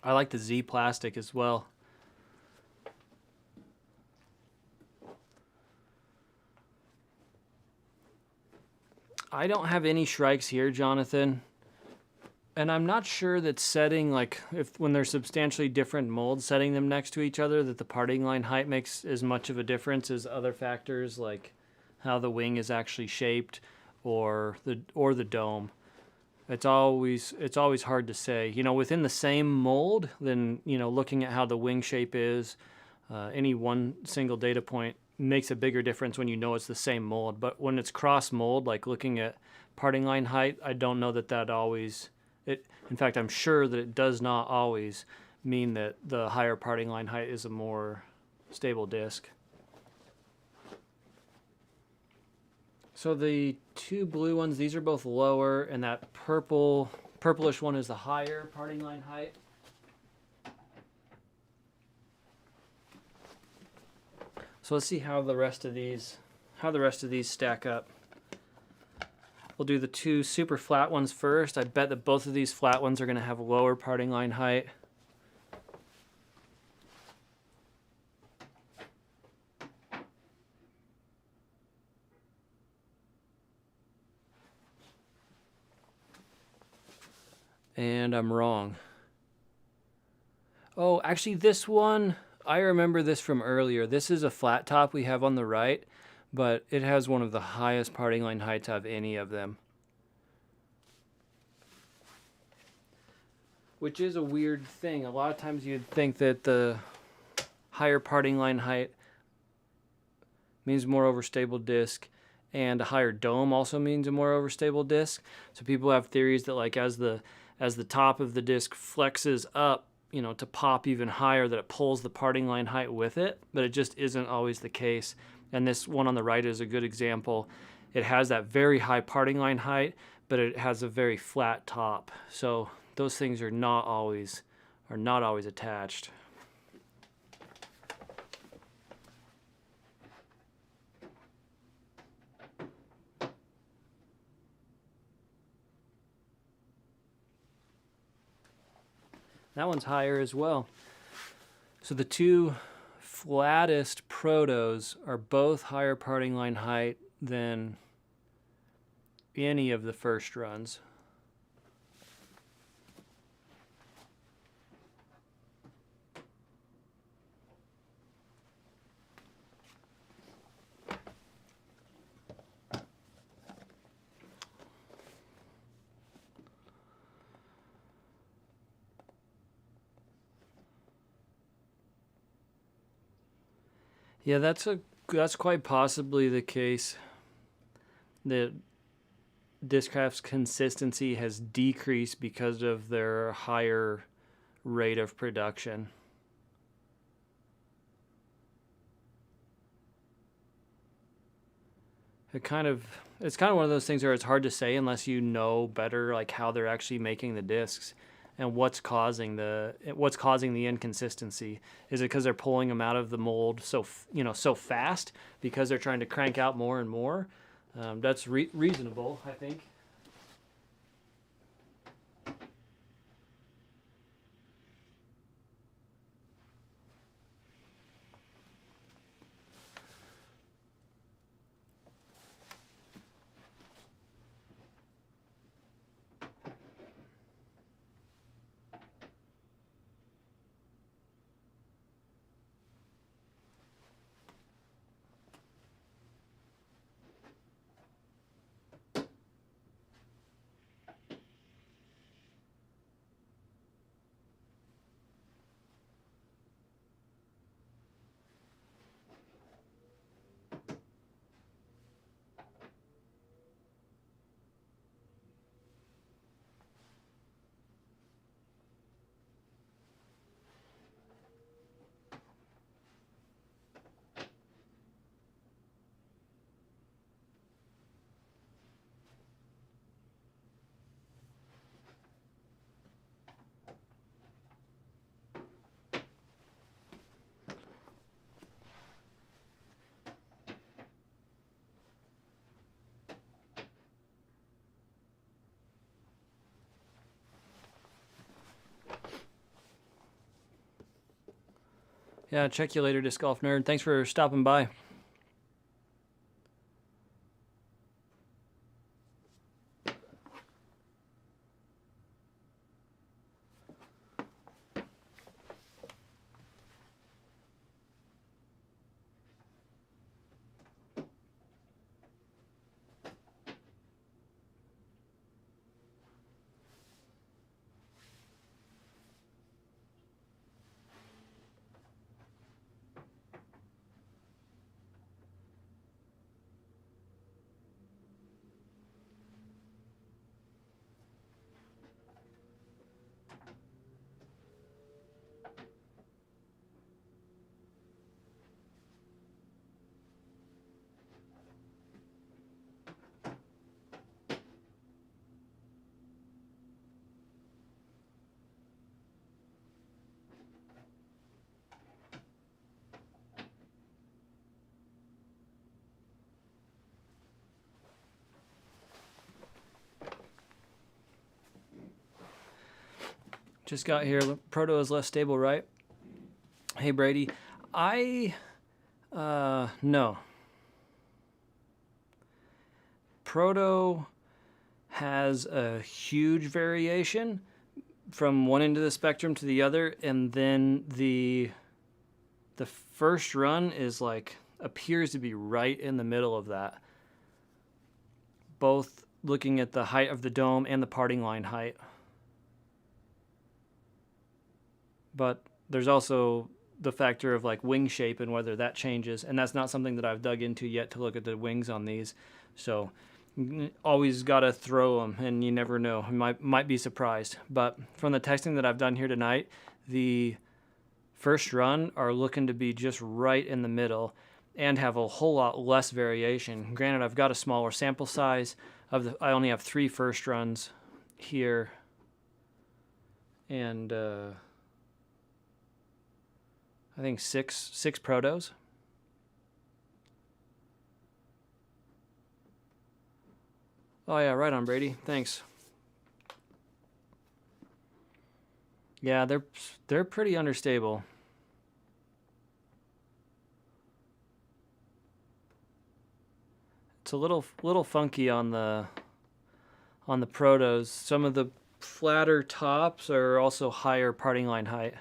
I like the Z plastic as well. I don't have any Shrikes here, Jonathan. And I'm not sure that setting, like, when they're substantially different molds, setting them next to each other, that the parting line height makes as much of a difference as other factors, like how the wing is actually shaped or the dome. It's always hard to say. You know, within the same mold, then, you know, looking at how the wing shape is, any one single data point makes a bigger difference when you know it's the same mold. But when it's cross mold, like looking at parting line height, I don't know that always... in fact, I'm sure that it does not always mean that the higher parting line height is a more stable disc. So the two blue ones, these are both lower, and that purplish one is the higher parting line height. So let's see how the rest of these stack up. We'll do the two super flat ones first. I bet that both of these flat ones are going to have lower parting line height. And I'm wrong. Oh, actually this one, I remember this from earlier. This is a flat top we have on the right, but it has one of the highest parting line heights of any of them. Which is a weird thing. A lot of times you'd think that the higher parting line height means more overstable disc, and a higher dome also means a more overstable disc. So people have theories that, like, as the top of the disc flexes up, you know, to pop even higher, that it pulls the parting line height with it, but it just isn't always the case. And this one on the right is a good example. It has that very high parting line height, but it has a very flat top. So those things are not always attached. That one's higher as well. So the two flattest Protos are both higher parting line height than any of the first runs. Yeah, that's quite possibly the case. The Discraft's consistency has decreased because of their higher rate of production. It's kind of one of those things where it's hard to say unless you know better, like how they're actually making the discs and what's causing the inconsistency. Is it because they're pulling them out of the mold so fast because they're trying to crank out more and more? That's reasonable, I think. Yeah, check you later, Disc Golf Nerd. Thanks for stopping by. Just got here. Proto is less stable, right? Hey, Brady. No. Proto has a huge variation from one end of the spectrum to the other, and then the first run is appears to be right in the middle of that. Both looking at the height of the dome and the parting line height. But there's also the factor of wing shape and whether that changes, and that's not something that I've dug into yet to look at the wings on these. So always got to throw them, and you never know. You might be surprised. But from the testing that I've done here tonight, the first run are looking to be just right in the middle, and have a whole lot less variation. Granted, I've got a smaller sample size. I only have 3 first runs here, and I think six protos. Oh yeah, right on, Brady. Thanks. Yeah, they're pretty understable. It's a little funky on the protos. Some of the flatter tops are also higher parting line height.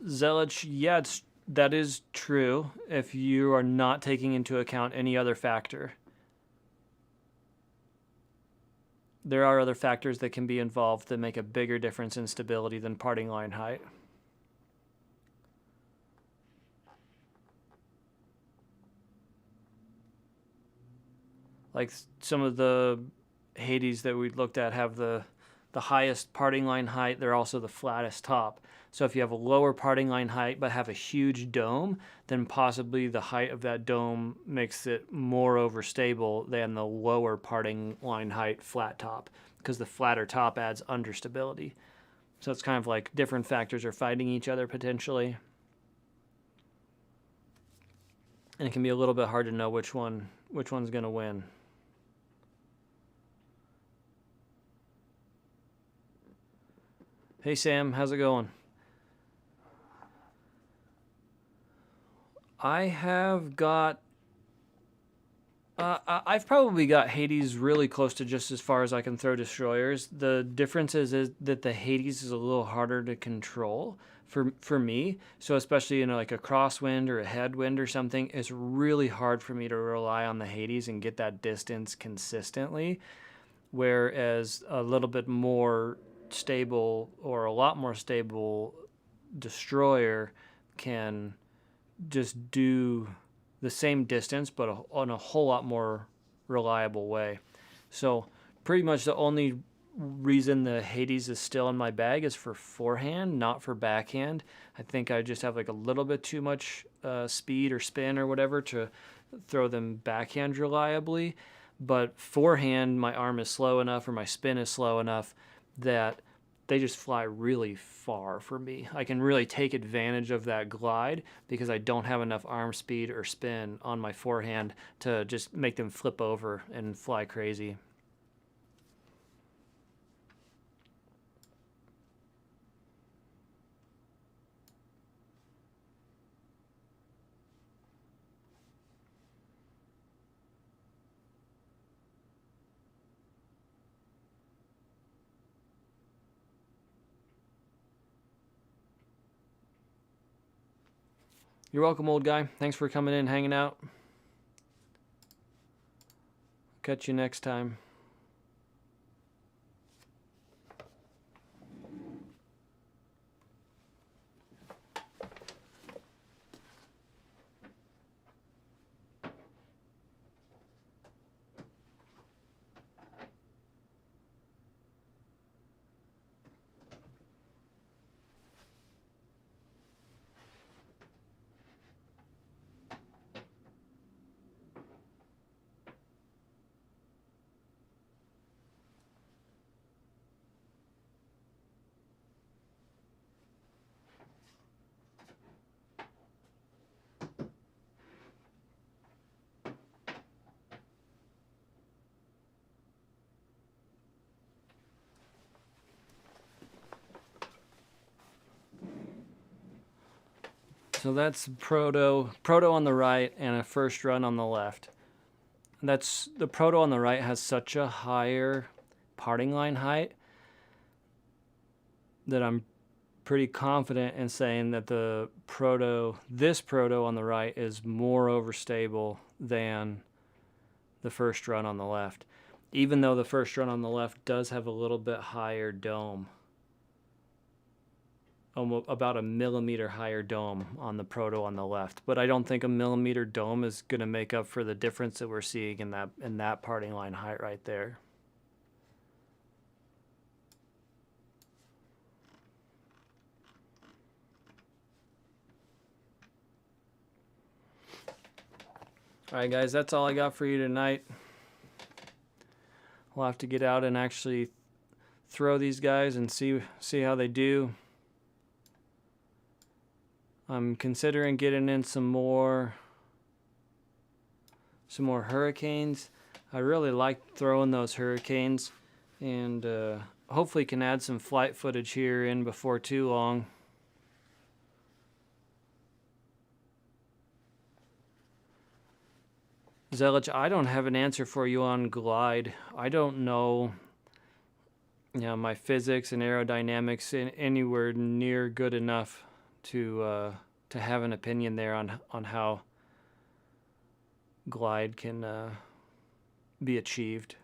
Zelich, yeah, that is true if you are not taking into account any other factor. There are other factors that can be involved that make a bigger difference in stability than parting line height. Like some of the Hades that we looked at have the highest parting line height. They're also the flattest top. So if you have a lower parting line height but have a huge dome, then possibly the height of that dome makes it more overstable than the lower parting line height flat top, because the flatter top adds understability. So it's kind of like different factors are fighting each other potentially. And it can be a little bit hard to know which one's going to win. Hey Sam, how's it going? I have got I've probably got Hades really close to just as far as I can throw destroyers. The difference is that the Hades is a little harder to control for me. So especially in like a crosswind or a headwind or something, it's really hard for me to rely on the Hades and get that distance consistently. Whereas a little bit more stable, or a lot more stable, destroyer can just do the same distance but on a whole lot more reliable way. So pretty much the only reason the Hades is still in my bag is for forehand, not for backhand. I think I just have like a little bit too much speed or spin or whatever to throw them backhand reliably. But forehand, my arm is slow enough or my spin is slow enough that they just fly really far for me. I can really take advantage of that glide because I don't have enough arm speed or spin on my forehand to just make them flip over and fly crazy. You're welcome, old guy. Thanks for coming in, hanging out. Catch you next time. So that's Proto on the right and a first run on the left. That's the Proto on the right has such a higher parting line height that I'm pretty confident in saying that this Proto on the right is more overstable than the first run on the left. Even though the first run on the left does have a little bit higher dome. About a millimeter higher dome on the Proto on the left, but I don't think a millimeter dome is going to make up for the difference that we're seeing in that parting line height right there. Alright guys, that's all I got for you tonight. We'll have to get out and actually throw these guys and see how they do. I'm considering getting in some more hurricanes. I really like throwing those hurricanes, and hopefully can add some flight footage here in before too long. Zelich, I don't have an answer for you on glide. I don't know, my physics and aerodynamics anywhere near good enough to have an opinion there on how glide can be achieved.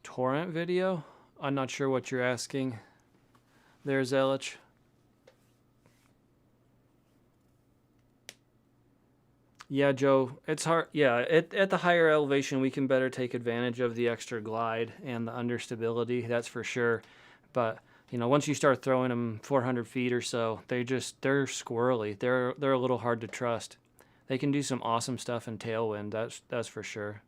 Torrent video? I'm not sure what you're asking there, Zelich. Yeah, Joe, it's hard. Yeah, at the higher elevation, we can better take advantage of the extra glide and the understability, that's for sure. But, once you start throwing them 400 feet or so, they're squirrely. They're a little hard to trust. They can do some awesome stuff in tailwind, that's for sure.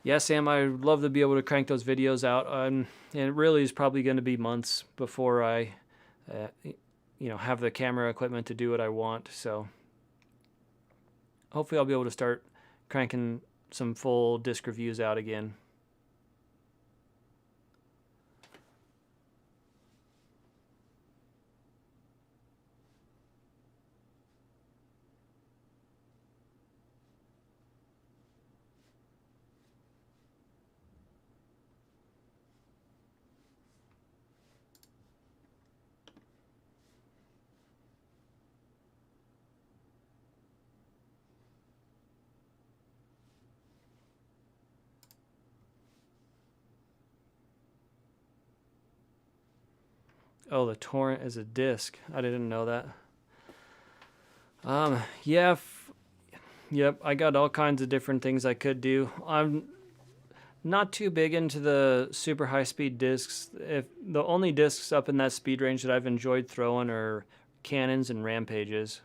Yeah, Sam, I'd love to be able to crank those videos out. And it really is probably going to be months before I have the camera equipment to do what I want. So hopefully I'll be able to start cranking some full disc reviews out again. Oh, the torrent is a disc. I didn't know that. Yeah, yep, I got all kinds of different things I could do. I'm not too big into the super high-speed discs. If the only discs up in that speed range that I've enjoyed throwing are cannons and rampages.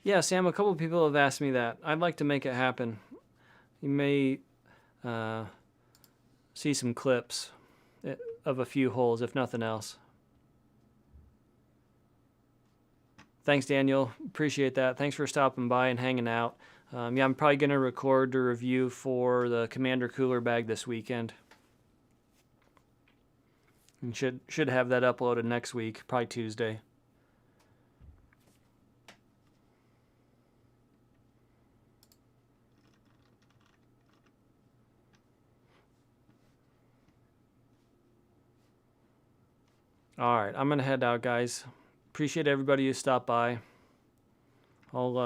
Yeah, Sam, a couple of people have asked me that. I'd like to make it happen. You may see some clips of a few holes, if nothing else. Thanks, Daniel. Appreciate that. Thanks for stopping by and hanging out. Yeah, I'm probably going to record a review for the Commander cooler bag this weekend. And should have that uploaded next week, probably Tuesday. All right, I'm going to head out, guys. Appreciate everybody who stopped by. I'll